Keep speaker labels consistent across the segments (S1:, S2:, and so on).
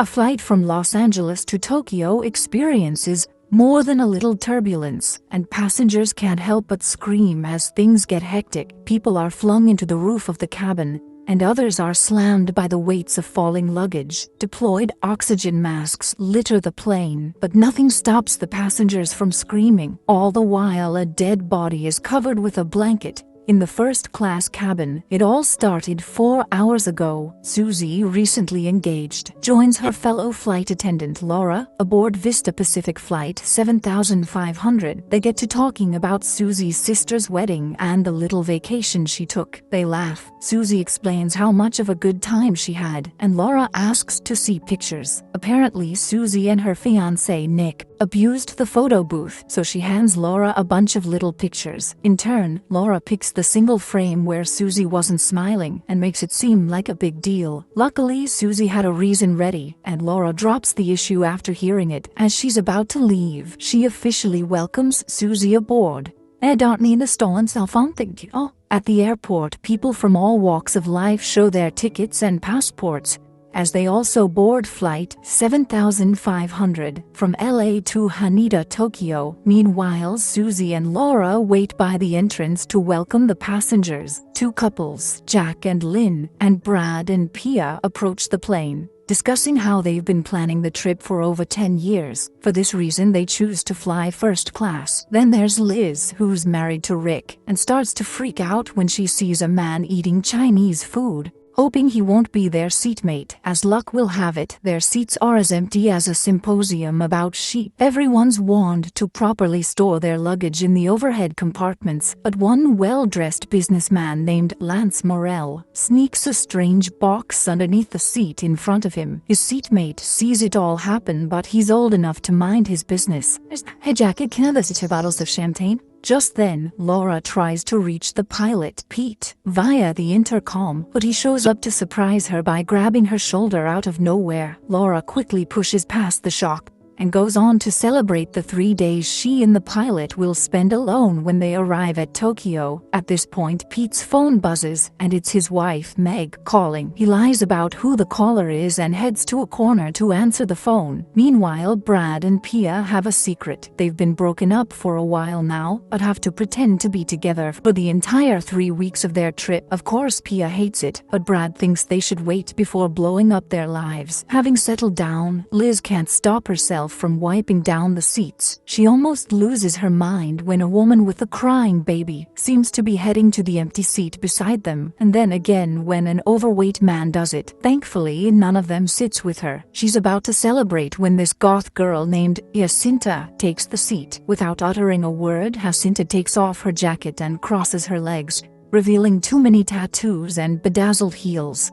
S1: A flight from Los Angeles to Tokyo experiences more than a little turbulence, and passengers can't help but scream as things get hectic. People are flung into the roof of the cabin, and others are slammed by the weights of falling luggage. Deployed oxygen masks litter the plane, but nothing stops the passengers from screaming. All the while, a dead body is covered with a blanket in the first-class cabin. It all started 4 hours ago. Susie, recently engaged, joins her fellow flight attendant Laura aboard Vista Pacific Flight 7500. They get to talking about Susie's sister's wedding and the little vacation she took. They laugh. Susie explains how much of a good time she had, and Laura asks to see pictures. Apparently, Susie and her fiancé Nick abused the photo booth, so she hands Laura a bunch of little pictures. In turn, Laura picks the single frame where Susie wasn't smiling and makes it seem like a big deal. Luckily, Susie had a reason ready, and Laura drops the issue after hearing it. As she's about to leave, she officially welcomes Susie aboard. I don't need a stolen cell phone, thank you. At the airport, people from all walks of life show their tickets and passports, as they also board Flight 7500 from LA to Haneda, Tokyo. Meanwhile, Susie and Laura wait by the entrance to welcome the passengers. Two couples, Jack and Lynn, and Brad and Pia, approach the plane, discussing how they've been planning the trip for over 10 years. For this reason, they choose to fly first class. Then there's Liz, who's married to Rick, and starts to freak out when she sees a man eating Chinese food, hoping he won't be their seatmate. As luck will have it, their seats are as empty as a symposium about sheep. Everyone's warned to properly store their luggage in the overhead compartments, but one well-dressed businessman named Lance Morrell sneaks a strange box underneath the seat in front of him. His seatmate sees it all happen, but he's old enough to mind his business. Hey Jackie, can I have the 2 bottles of champagne? Just then, Laura tries to reach the pilot, Pete, via the intercom, but he shows up to surprise her by grabbing her shoulder out of nowhere. Laura quickly pushes past the shock and goes on to celebrate the 3 days she and the pilot will spend alone when they arrive at Tokyo. At this point, Pete's phone buzzes, and it's his wife, Meg, calling. He lies about who the caller is and heads to a corner to answer the phone. Meanwhile, Brad and Pia have a secret. They've been broken up for a while now, but have to pretend to be together for the entire 3 weeks of their trip. Of course, Pia hates it, but Brad thinks they should wait before blowing up their lives. Having settled down, Liz can't stop herself from wiping down the seats. She almost loses her mind when a woman with a crying baby seems to be heading to the empty seat beside them, and then again when an overweight man does it. Thankfully, none of them sits with her. She's about to celebrate when this goth girl named Jacinta takes the seat. Without uttering a word, Jacinta takes off her jacket and crosses her legs, revealing too many tattoos and bedazzled heels.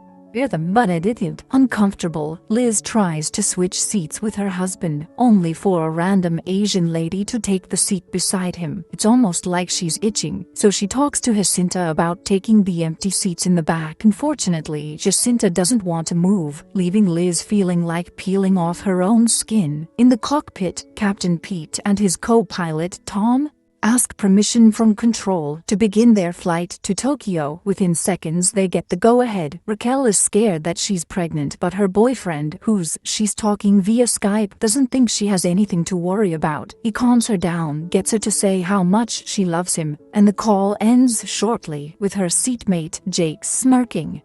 S1: Uncomfortable, Liz tries to switch seats with her husband, only for a random Asian lady to take the seat beside him. It's almost like she's itching, so she talks to Jacinta about taking the empty seats in the back. Unfortunately, Jacinta doesn't want to move, leaving Liz feeling like peeling off her own skin. In the cockpit, Captain Pete and his co-pilot, Tom, ask permission from control to begin their flight to Tokyo. Within seconds, they get the go-ahead. Raquel is scared that she's pregnant, but her boyfriend, she's talking via Skype, doesn't think she has anything to worry about. He calms her down, gets her to say how much she loves him, and the call ends shortly with her seatmate, Jake, smirking.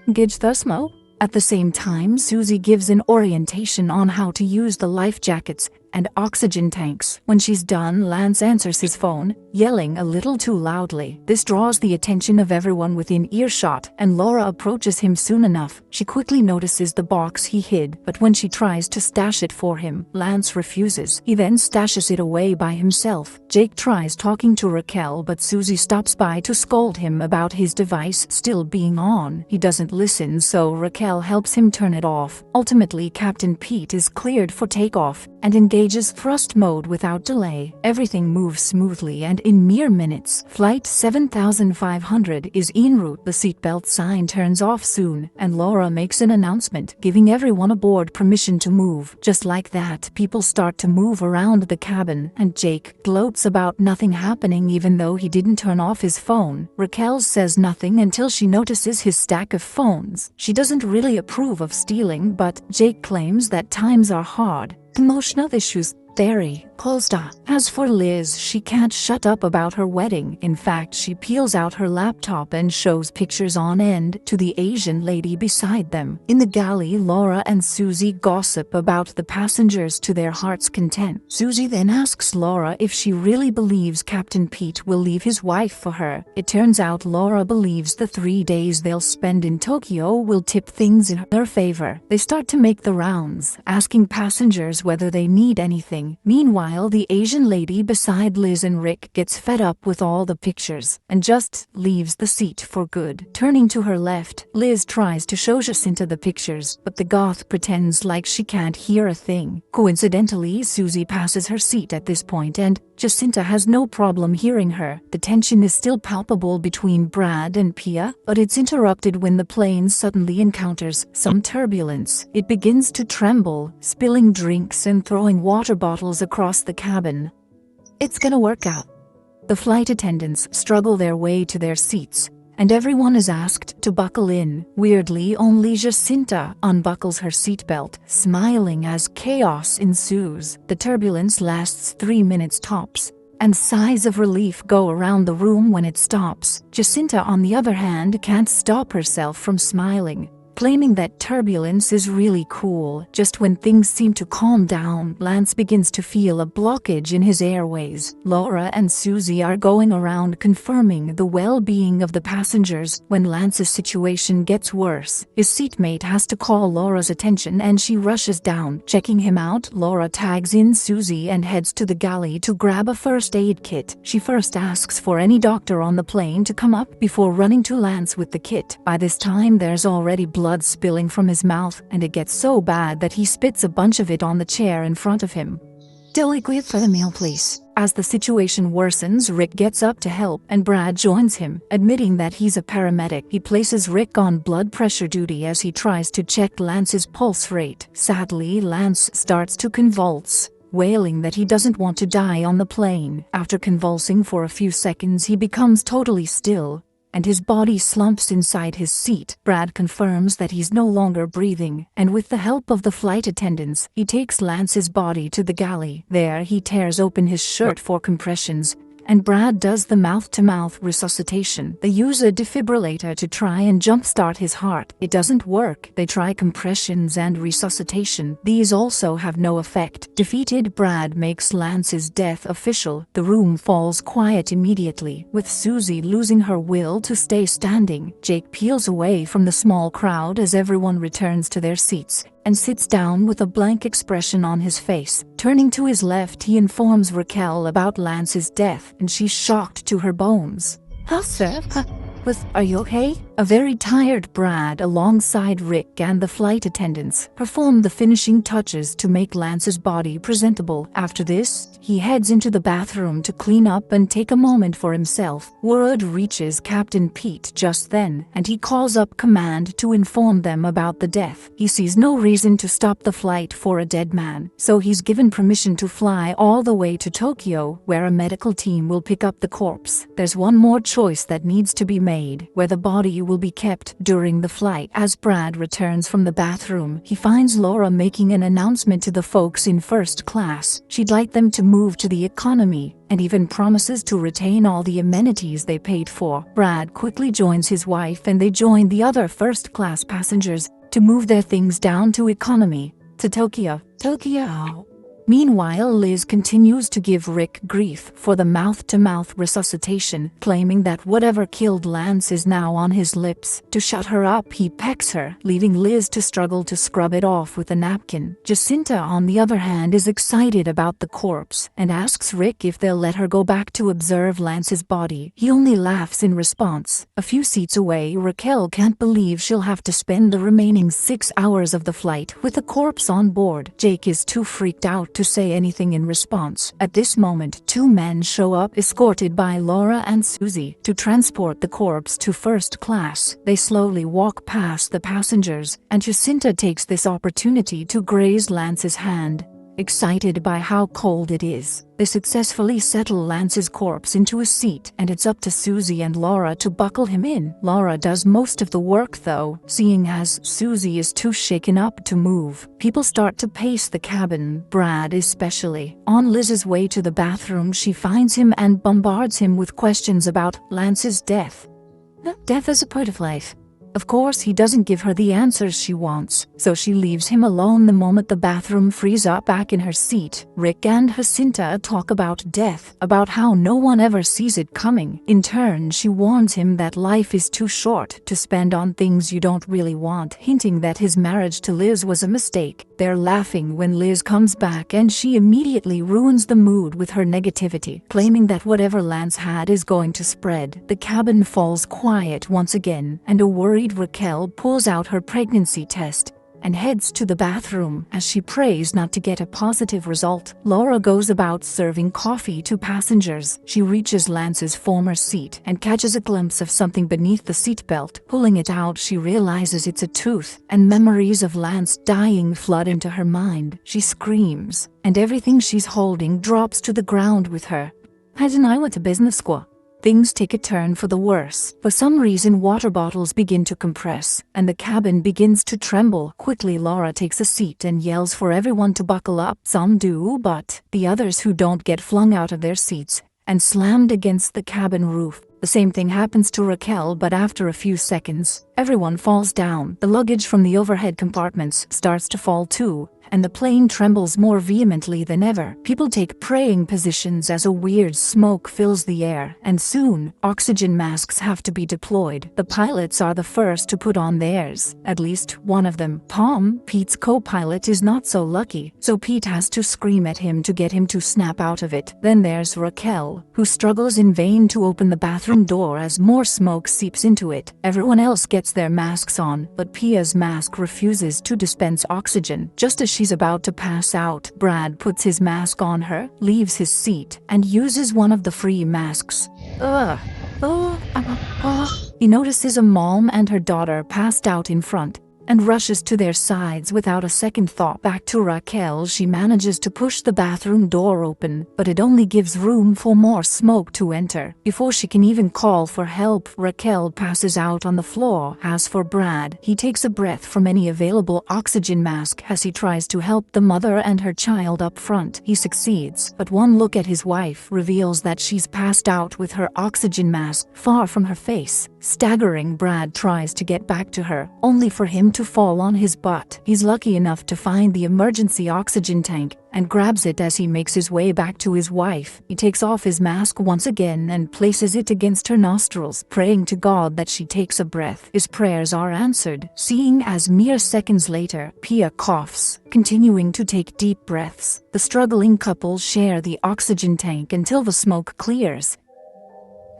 S1: Gidge thusmo? At the same time, Susie gives an orientation on how to use the life jackets and oxygen tanks. When she's done, Lance answers his phone, yelling a little too loudly. This draws the attention of everyone within earshot, and Laura approaches him soon enough. She quickly notices the box he hid, but when she tries to stash it for him, Lance refuses. He then stashes it away by himself. Jake tries talking to Raquel, but Susie stops by to scold him about his device still being on. He doesn't listen, so Raquel helps him turn it off. Ultimately, Captain Pete is cleared for takeoff and engages engages thrust mode without delay. Everything moves smoothly and in mere minutes. Flight 7500 is en route. The seatbelt sign turns off soon, and Laura makes an announcement, giving everyone aboard permission to move. Just like that, people start to move around the cabin, and Jake gloats about nothing happening even though he didn't turn off his phone. Raquel says nothing until she notices his stack of phones. She doesn't really approve of stealing, but Jake claims that times are hard. Emotional issues theory. Polsta. As for Liz, she can't shut up about her wedding. In fact, she peels out her laptop and shows pictures on end to the Asian lady beside them. In the galley, Laura and Susie gossip about the passengers to their heart's content. Susie then asks Laura if she really believes Captain Pete will leave his wife for her. It turns out Laura believes the 3 days they'll spend in Tokyo will tip things in her favor. They start to make the rounds, asking passengers whether they need anything. Meanwhile, the Asian lady beside Liz and Rick gets fed up with all the pictures and just leaves the seat for good. Turning to her left, Liz tries to show Jacinta the pictures, but the goth pretends like she can't hear a thing. Coincidentally, Susie passes her seat at this point and Jacinta has no problem hearing her. The tension is still palpable between Brad and Pia, but it's interrupted when the plane suddenly encounters some turbulence. It begins to tremble, spilling drinks and throwing water bottles across the cabin. It's gonna work out. The flight attendants struggle their way to their seats, and everyone is asked to buckle in. Weirdly, only Jacinta unbuckles her seatbelt, smiling as chaos ensues. The turbulence lasts 3 minutes tops, and sighs of relief go around the room when it stops. Jacinta, on the other hand, can't stop herself from smiling, claiming that turbulence is really cool. Just when things seem to calm down, Lance begins to feel a blockage in his airways. Laura and Susie are going around confirming the well-being of the passengers when Lance's situation gets worse. His seatmate has to call Laura's attention and she rushes down. Checking him out, Laura tags in Susie and heads to the galley to grab a first aid kit. She first asks for any doctor on the plane to come up before running to Lance with the kit. By this time, there's already blood spilling from his mouth, and it gets so bad that he spits a bunch of it on the chair in front of him. "Liquid for the meal, please." As the situation worsens, Rick gets up to help, and Brad joins him, admitting that he's a paramedic. He places Rick on blood pressure duty as he tries to check Lance's pulse rate. Sadly, Lance starts to convulse, wailing that he doesn't want to die on the plane. After convulsing for a few seconds, he becomes totally still, and his body slumps inside his seat. Brad confirms that he's no longer breathing, and with the help of the flight attendants, he takes Lance's body to the galley. There, he tears open his shirt for compressions, and Brad does the mouth-to-mouth resuscitation. They use a defibrillator to try and jumpstart his heart. It doesn't work. They try compressions and resuscitation. These also have no effect. Defeated, Brad makes Lance's death official. The room falls quiet immediately, with Susie losing her will to stay standing. Jake peels away from the small crowd as everyone returns to their seats, and sits down with a blank expression on his face. Turning to his left, he informs Raquel about Lance's death, and she's shocked to her bones. "How, sir? Are you okay?" A very tired Brad, alongside Rick and the flight attendants, perform the finishing touches to make Lance's body presentable. After this, he heads into the bathroom to clean up and take a moment for himself. Word reaches Captain Pete just then, and he calls up command to inform them about the death. He sees no reason to stop the flight for a dead man, so he's given permission to fly all the way to Tokyo, where a medical team will pick up the corpse. There's one more choice that needs to be made, where the body will be kept during the flight. As Brad returns from the bathroom, he finds Laura making an announcement to the folks in first class. She'd like them to move to the economy, and even promises to retain all the amenities they paid for. Brad quickly joins his wife and they join the other first-class passengers to move their things down to economy, to Tokyo. Meanwhile, Liz continues to give Rick grief for the mouth-to-mouth resuscitation, claiming that whatever killed Lance is now on his lips. To shut her up, he pecks her, leaving Liz to struggle to scrub it off with a napkin. Jacinta, on the other hand, is excited about the corpse and asks Rick if they'll let her go back to observe Lance's body. He only laughs in response. A few seats away, Raquel can't believe she'll have to spend the remaining 6 hours of the flight with the corpse on board. Jake is too freaked out to say anything in response. At this moment, two men show up escorted by Laura and Susie to transport the corpse to first class. They slowly walk past the passengers, and Jacinta takes this opportunity to graze Lance's hand. Excited by how cold it is, they successfully settle Lance's corpse into a seat, and it's up to Susie and Laura to buckle him in. Laura does most of the work though, seeing as Susie is too shaken up to move. People start to pace the cabin, Brad especially. On Liz's way to the bathroom, she finds him and bombards him with questions about Lance's death. Death is a part of life. Of course, he doesn't give her the answers she wants, so she leaves him alone the moment the bathroom frees up back in her seat. Rick and Jacinta talk about death, about how no one ever sees it coming. In turn, she warns him that life is too short to spend on things you don't really want, hinting that his marriage to Liz was a mistake. They're laughing when Liz comes back and she immediately ruins the mood with her negativity, claiming that whatever Lance had is going to spread. The cabin falls quiet once again, and a worried Raquel pulls out her pregnancy test and heads to the bathroom as she prays not to get a positive result. Laura goes about serving coffee to passengers. She reaches Lance's former seat and catches a glimpse of something beneath the seatbelt. Pulling it out, she realizes it's a tooth, and memories of Lance dying flood into her mind. She screams, and everything she's holding drops to the ground with her. I went to business school. Things take a turn for the worse. For some reason, water bottles begin to compress, and the cabin begins to tremble. Quickly, Laura takes a seat and yells for everyone to buckle up. Some do, but the others who don't get flung out of their seats and slammed against the cabin roof. The same thing happens to Raquel, but after a few seconds, everyone falls down. The luggage from the overhead compartments starts to fall too, and the plane trembles more vehemently than ever. People take praying positions as a weird smoke fills the air, and soon, oxygen masks have to be deployed. The pilots are the first to put on theirs, at least one of them. Tom, Pete's co-pilot, is not so lucky, so Pete has to scream at him to get him to snap out of it. Then there's Raquel, who struggles in vain to open the bathroom door as more smoke seeps into it. Everyone else gets their masks on, but Pia's mask refuses to dispense oxygen. Just as she's about to pass out, Brad puts his mask on her, leaves his seat, and uses one of the free masks. He notices a mom and her daughter passed out in front, and rushes to their sides without a second thought. Back to Raquel, she manages to push the bathroom door open, but it only gives room for more smoke to enter. Before she can even call for help, Raquel passes out on the floor. As for Brad, he takes a breath from any available oxygen mask as he tries to help the mother and her child up front. He succeeds, but one look at his wife reveals that she's passed out with her oxygen mask far from her face. Staggering, Brad tries to get back to her, only for him to fall on his butt. He's lucky enough to find the emergency oxygen tank and grabs it as he makes his way back to his wife. He takes off his mask once again and places it against her nostrils, praying to God that she takes a breath. His prayers are answered, seeing as mere seconds later, Pia coughs, continuing to take deep breaths. The struggling couple share the oxygen tank until the smoke clears.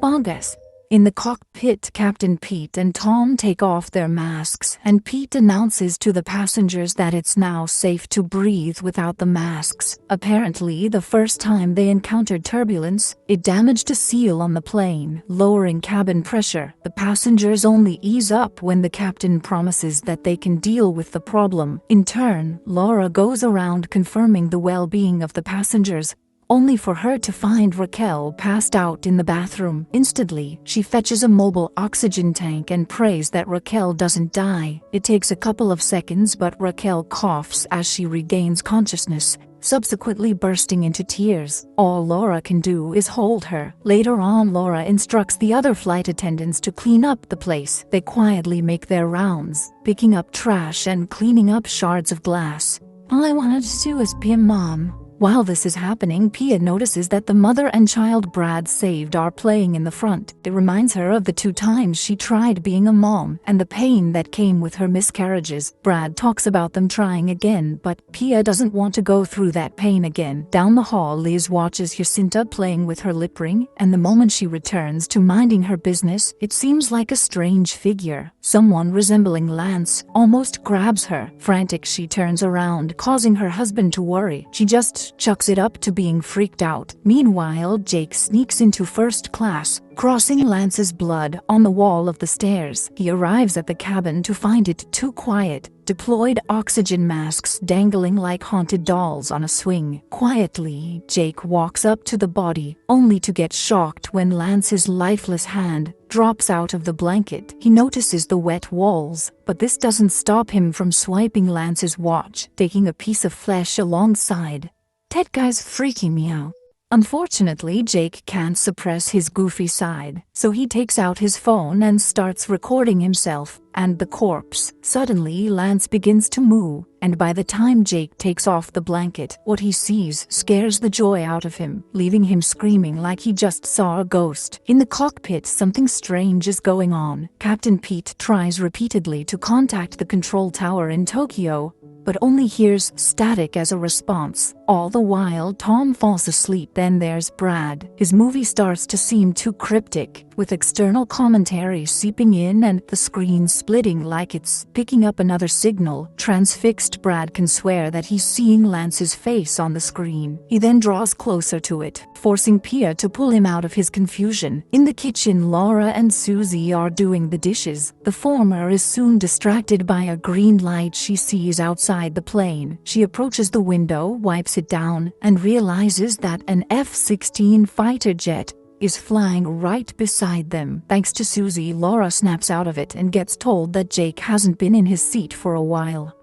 S1: Bongus. In the cockpit, Captain Pete and Tom take off their masks, and Pete announces to the passengers that it's now safe to breathe without the masks. Apparently, the first time they encountered turbulence, it damaged a seal on the plane, lowering cabin pressure. The passengers only ease up when the captain promises that they can deal with the problem. In turn, Laura goes around confirming the well-being of the passengers, only for her to find Raquel passed out in the bathroom. Instantly, she fetches a mobile oxygen tank and prays that Raquel doesn't die. It takes a couple of seconds, but Raquel coughs as she regains consciousness, subsequently bursting into tears. All Laura can do is hold her. Later on, Laura instructs the other flight attendants to clean up the place. They quietly make their rounds, picking up trash and cleaning up shards of glass. All I wanted to do was be a mom. While this is happening, Pia notices that the mother and child Brad saved are playing in the front. It reminds her of the 2 times she tried being a mom and the pain that came with her miscarriages. Brad talks about them trying again, but Pia doesn't want to go through that pain again. Down the hall, Liz watches Jacinta playing with her lip ring, and the moment she returns to minding her business, it seems like a strange figure. Someone resembling Lance almost grabs her. Frantic, she turns around, causing her husband to worry. She just Lance chucks it up to being freaked out. Meanwhile, Jake sneaks into first class, crossing Lance's blood on the wall of the stairs. He arrives at the cabin to find it too quiet, deployed oxygen masks dangling like haunted dolls on a swing. Quietly, Jake walks up to the body, only to get shocked when Lance's lifeless hand drops out of the blanket. He notices the wet walls, but this doesn't stop him from swiping Lance's watch, taking a piece of flesh alongside. "That guy's freaking me out." Unfortunately, Jake can't suppress his goofy side, so he takes out his phone and starts recording himself and the corpse. Suddenly, Lance begins to moo, and by the time Jake takes off the blanket, what he sees scares the joy out of him, leaving him screaming like he just saw a ghost. In the cockpit, something strange is going on. Captain Pete tries repeatedly to contact the control tower in Tokyo, but only hears static as a response. All the while, Tom falls asleep. Then there's Brad. His movie starts to seem too cryptic, with external commentary seeping in and the screen splitting like it's picking up another signal. Transfixed, Brad can swear that he's seeing Lance's face on the screen. He then draws closer to it, forcing Pia to pull him out of his confusion. In the kitchen, Laura and Susie are doing the dishes. The former is soon distracted by a green light she sees outside the plane. She approaches the window, wipes it down, and realizes that an F-16 fighter jet is flying right beside them. Thanks to Susie, Laura snaps out of it and gets told that Jake hasn't been in his seat for a while.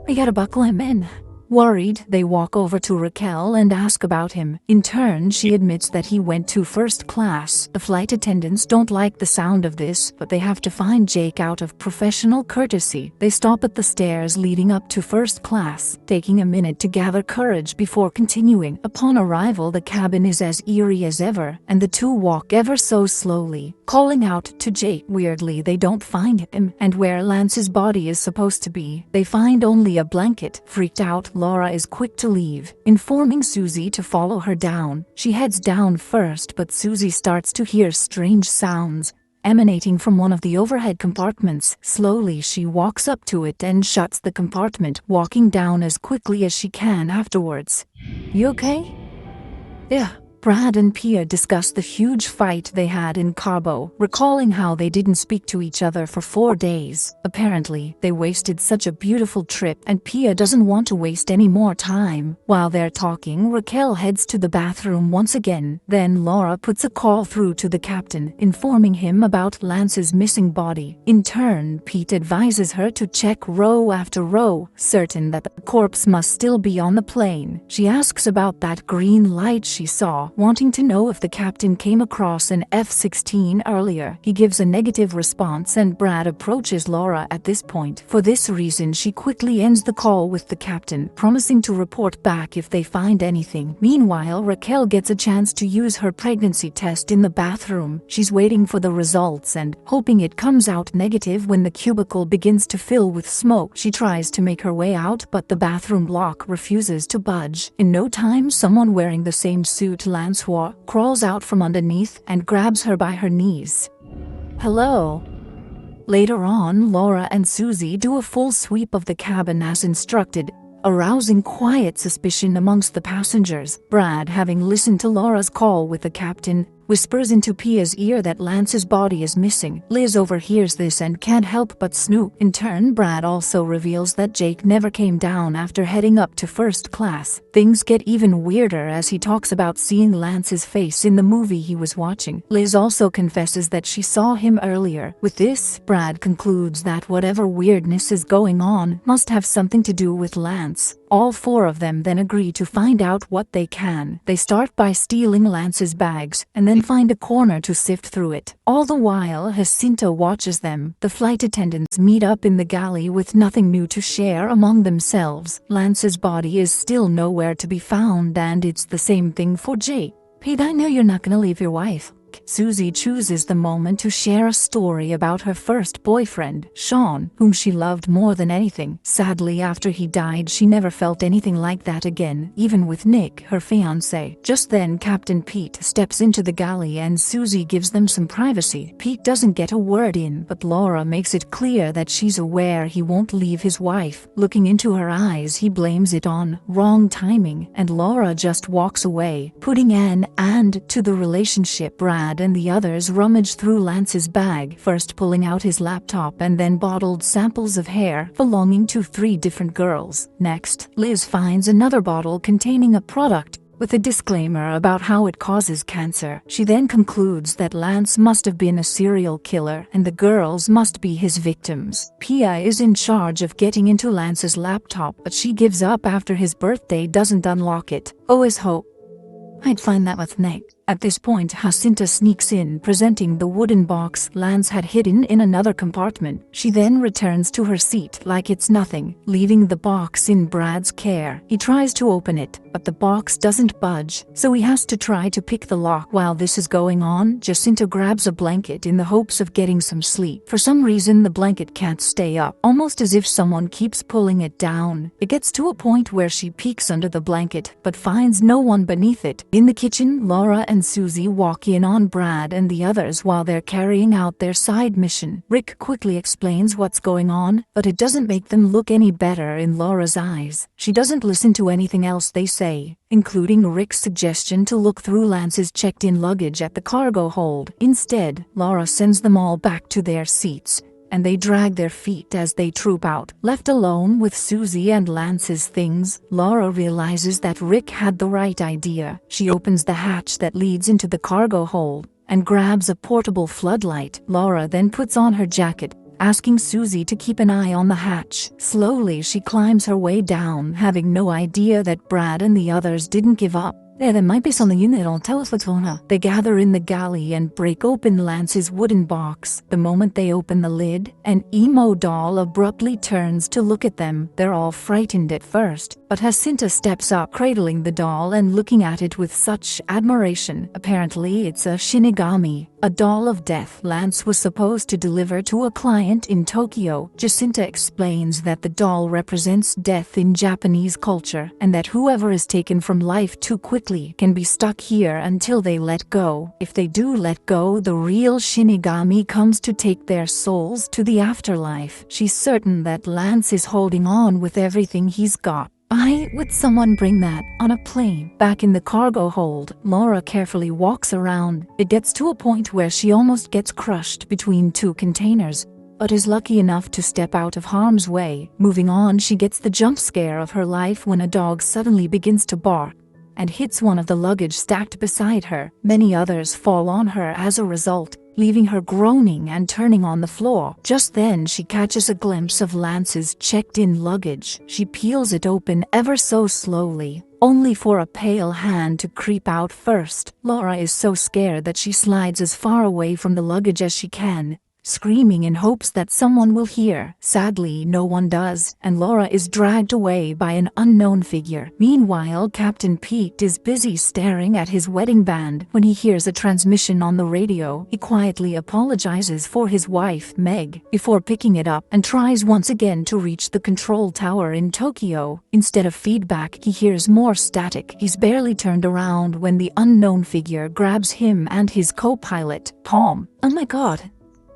S1: "We gotta buckle him in." Worried, they walk over to Raquel and ask about him. In turn, she admits that he went to first class. The flight attendants don't like the sound of this, but they have to find Jake out of professional courtesy. They stop at the stairs leading up to first class, taking a minute to gather courage before continuing. Upon arrival, the cabin is as eerie as ever, and the two walk ever so slowly, calling out to Jake. Weirdly, they don't find him, and where Lance's body is supposed to be, they find only a blanket. Freaked out, Laura is quick to leave, informing Susie to follow her down. She heads down first, but Susie starts to hear strange sounds emanating from one of the overhead compartments. Slowly, she walks up to it and shuts the compartment, walking down as quickly as she can afterwards. "You okay?" "Yeah." Brad and Pia discuss the huge fight they had in Cabo, recalling how they didn't speak to each other for 4 days. Apparently, they wasted such a beautiful trip, and Pia doesn't want to waste any more time. While they're talking, Raquel heads to the bathroom once again. Then Laura puts a call through to the captain, informing him about Lance's missing body. In turn, Pete advises her to check row after row, certain that the corpse must still be on the plane. She asks about that green light she saw, wanting to know if the captain came across an F-16 earlier. He gives a negative response, and Brad approaches Laura at this point. For this reason, she quickly ends the call with the captain, promising to report back if they find anything. Meanwhile, Raquel gets a chance to use her pregnancy test in the bathroom. She's waiting for the results and hoping it comes out negative when the cubicle begins to fill with smoke. She tries to make her way out, but the bathroom lock refuses to budge. In no time, someone wearing the same suit Lance wore crawls out from underneath and grabs her by her knees. "Hello." Later on, Laura and Susie do a full sweep of the cabin as instructed, arousing quiet suspicion amongst the passengers. Brad, having listened to Laura's call with the captain, whispers into Pia's ear that Lance's body is missing. Liz overhears this and can't help but snoop. In turn, Brad also reveals that Jake never came down after heading up to first class. Things get even weirder as he talks about seeing Lance's face in the movie he was watching. Liz also confesses that she saw him earlier. With this, Brad concludes that whatever weirdness is going on must have something to do with Lance. All four of them then agree to find out what they can. They start by stealing Lance's bags, and then find a corner to sift through it. All the while, Jacinto watches them. The flight attendants meet up in the galley with nothing new to share among themselves. Lance's body is still nowhere to be found, and it's the same thing for Jake. "Pete, I know you're not gonna leave your wife." Rick. Susie chooses the moment to share a story about her first boyfriend, Sean, whom she loved more than anything. Sadly, after he died, she never felt anything like that again, even with Nick, her fiancé. Just then, Captain Pete steps into the galley and Susie gives them some privacy. Pete doesn't get a word in, but Laura makes it clear that she's aware he won't leave his wife. Looking into her eyes, he blames it on wrong timing, and Laura just walks away, putting an end to the relationship. Brad and the others rummage through Lance's bag, first pulling out his laptop and then bottled samples of hair belonging to 3 different girls. Next, Liz finds another bottle containing a product with a disclaimer about how it causes cancer. She then concludes that Lance must have been a serial killer and the girls must be his victims. Pia is in charge of getting into Lance's laptop, but she gives up after his birthday doesn't unlock it. Always hope I'd find that with Nick. At this point, Jacinta sneaks in, presenting the wooden box Lance had hidden in another compartment. She then returns to her seat like it's nothing, leaving the box in Brad's care. He tries to open it, but the box doesn't budge, so he has to try to pick the lock. While this is going on, Jacinta grabs a blanket in the hopes of getting some sleep. For some reason, the blanket can't stay up, almost as if someone keeps pulling it down. It gets to a point where she peeks under the blanket, but finds no one beneath it. In the kitchen, Laura and Susie walk in on Brad and the others while they're carrying out their side mission. Rick quickly explains what's going on, but it doesn't make them look any better in Laura's eyes. She doesn't listen to anything else they say, including Rick's suggestion to look through Lance's checked-in luggage at the cargo hold. Instead, Laura sends them all back to their seats, and they drag their feet as they troop out. Left alone with Susie and Lance's things, Laura realizes that Rick had the right idea. She opens the hatch that leads into the cargo hold and grabs a portable floodlight. Laura then puts on her jacket, asking Susie to keep an eye on the hatch. Slowly, she climbs her way down, having no idea that Brad and the others didn't give up. There might be something in there, don't tell us what's going on. They gather in the galley and break open Lance's wooden box. The moment they open the lid, an emo doll abruptly turns to look at them. They're all frightened at first, but Jacinta steps up, cradling the doll and looking at it with such admiration. Apparently, it's a Shinigami, a doll of death Lance was supposed to deliver to a client in Tokyo. Jacinta explains that the doll represents death in Japanese culture, and that whoever is taken from life too quickly can be stuck here until they let go. If they do let go, the real Shinigami comes to take their souls to the afterlife. She's certain that Lance is holding on with everything he's got. Why would someone bring that on a plane? Back in the cargo hold, Laura carefully walks around. It gets to a point where she almost gets crushed between 2 containers, but is lucky enough to step out of harm's way. Moving on, she gets the jump scare of her life when a dog suddenly begins to bark and hits one of the luggage stacked beside her. Many others fall on her as a result, leaving her groaning and turning on the floor. Just then, she catches a glimpse of Lance's checked-in luggage. She peels it open ever so slowly, only for a pale hand to creep out first. Laura is so scared that she slides as far away from the luggage as she can, screaming in hopes that someone will hear. Sadly, no one does, and Laura is dragged away by an unknown figure. Meanwhile, Captain Pete is busy staring at his wedding band when he hears a transmission on the radio. He quietly apologizes for his wife, Meg, before picking it up and tries once again to reach the control tower in Tokyo. Instead of feedback, he hears more static. He's barely turned around when the unknown figure grabs him and his co-pilot, Tom. Oh my god.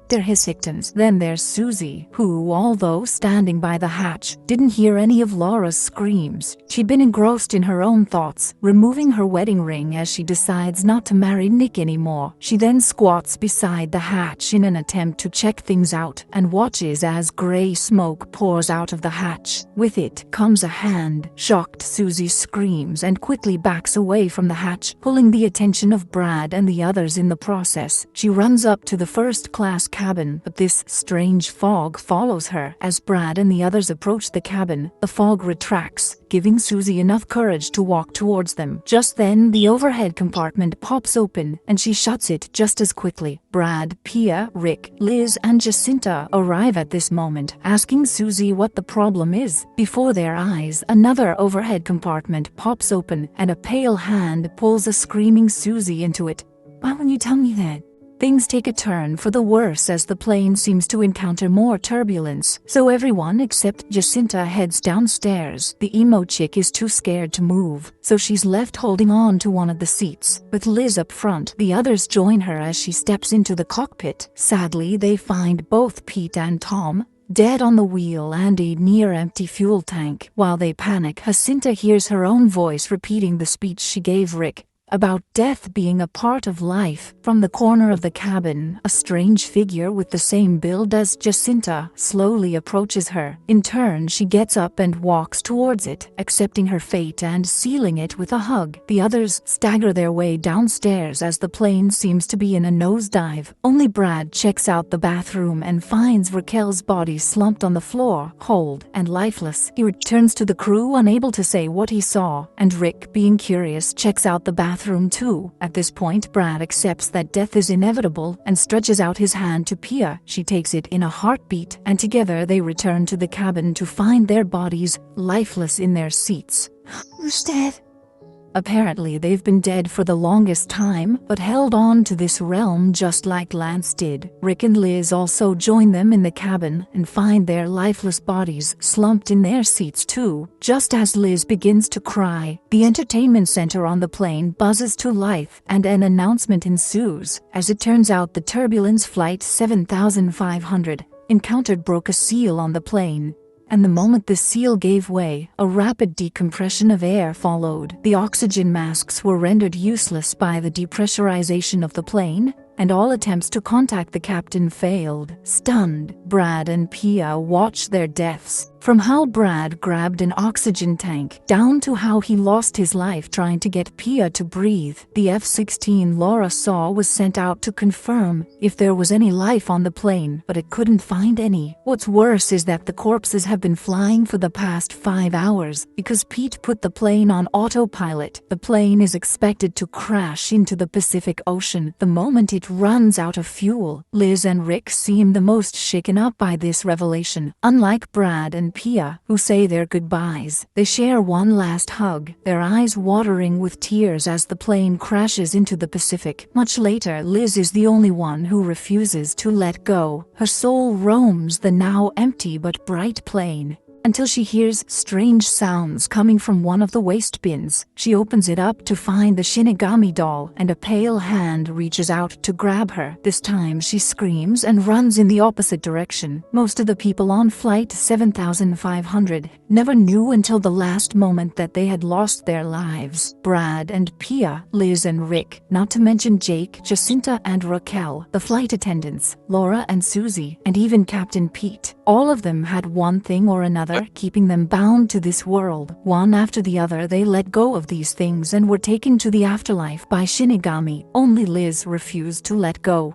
S1: They're his victims. Then there's Susie, who, although standing by the hatch, didn't hear any of Laura's screams. She'd been engrossed in her own thoughts, removing her wedding ring as she decides not to marry Nick anymore. She then squats beside the hatch in an attempt to check things out and watches as gray smoke pours out of the hatch. With it comes a hand. Shocked, Susie screams and quickly backs away from the hatch, pulling the attention of Brad and the others in the process. She runs up to the first-class cabin, but this strange fog follows her. As Brad and the others approach the cabin, the fog retracts, giving Susie enough courage to walk towards them. Just then, the overhead compartment pops open, and she shuts it just as quickly. Brad, Pia, Rick, Liz, and Jacinta arrive at this moment, asking Susie what the problem is. Before their eyes, another overhead compartment pops open, and a pale hand pulls a screaming Susie into it. Why won't you tell me that? Things take a turn for the worse as the plane seems to encounter more turbulence, so everyone except Jacinta heads downstairs. The emo chick is too scared to move, so she's left holding on to one of the seats. With Liz up front, the others join her as she steps into the cockpit. Sadly, they find both Pete and Tom dead on the wheel and a near-empty fuel tank. While they panic, Jacinta hears her own voice repeating the speech she gave Rick about death being a part of life. From the corner of the cabin, a strange figure with the same build as Jacinta slowly approaches her. In turn, she gets up and walks towards it, accepting her fate and sealing it with a hug. The others stagger their way downstairs as the plane seems to be in a nosedive. Only Brad checks out the bathroom and finds Raquel's body slumped on the floor, cold and lifeless. He returns to the crew, unable to say what he saw, and Rick, being curious, checks out the bathroom too. At this point, Brad accepts that death is inevitable and stretches out his hand to Pia. She takes it in a heartbeat, and together they return to the cabin to find their bodies lifeless in their seats. Who's dead? Apparently, they've been dead for the longest time, but held on to this realm just like Lance did. Rick and Liz also join them in the cabin and find their lifeless bodies slumped in their seats too. Just as Liz begins to cry, the entertainment center on the plane buzzes to life and an announcement ensues. As it turns out, the Turbulence Flight 7500 encountered broke a seal on the plane. And the moment the seal gave way, a rapid decompression of air followed. The oxygen masks were rendered useless by the depressurization of the plane, and all attempts to contact the captain failed. Stunned, Brad and Pia watched their deaths. From how Brad grabbed an oxygen tank, down to how he lost his life trying to get Pia to breathe. The F-16 Laura saw was sent out to confirm if there was any life on the plane, but it couldn't find any. What's worse is that the corpses have been flying for the past 5 hours because Pete put the plane on autopilot. The plane is expected to crash into the Pacific Ocean the moment it runs out of fuel. Liz and Rick seem the most shaken up by this revelation. Unlike Brad and Pia, who say their goodbyes, they share one last hug, their eyes watering with tears as the plane crashes into the Pacific. Much later, Liz is the only one who refuses to let go. Her soul roams the now empty but bright plane, until she hears strange sounds coming from one of the waste bins. She opens it up to find the Shinigami doll, and a pale hand reaches out to grab her. This time she screams and runs in the opposite direction. Most of the people on Flight 7500 never knew until the last moment that they had lost their lives. Brad and Pia, Liz and Rick, not to mention Jake, Jacinta and Raquel, the flight attendants, Laura and Susie, and even Captain Pete. All of them had one thing or another keeping them bound to this world. One after the other, they let go of these things and were taken to the afterlife by Shinigami. Only Liz refused to let go.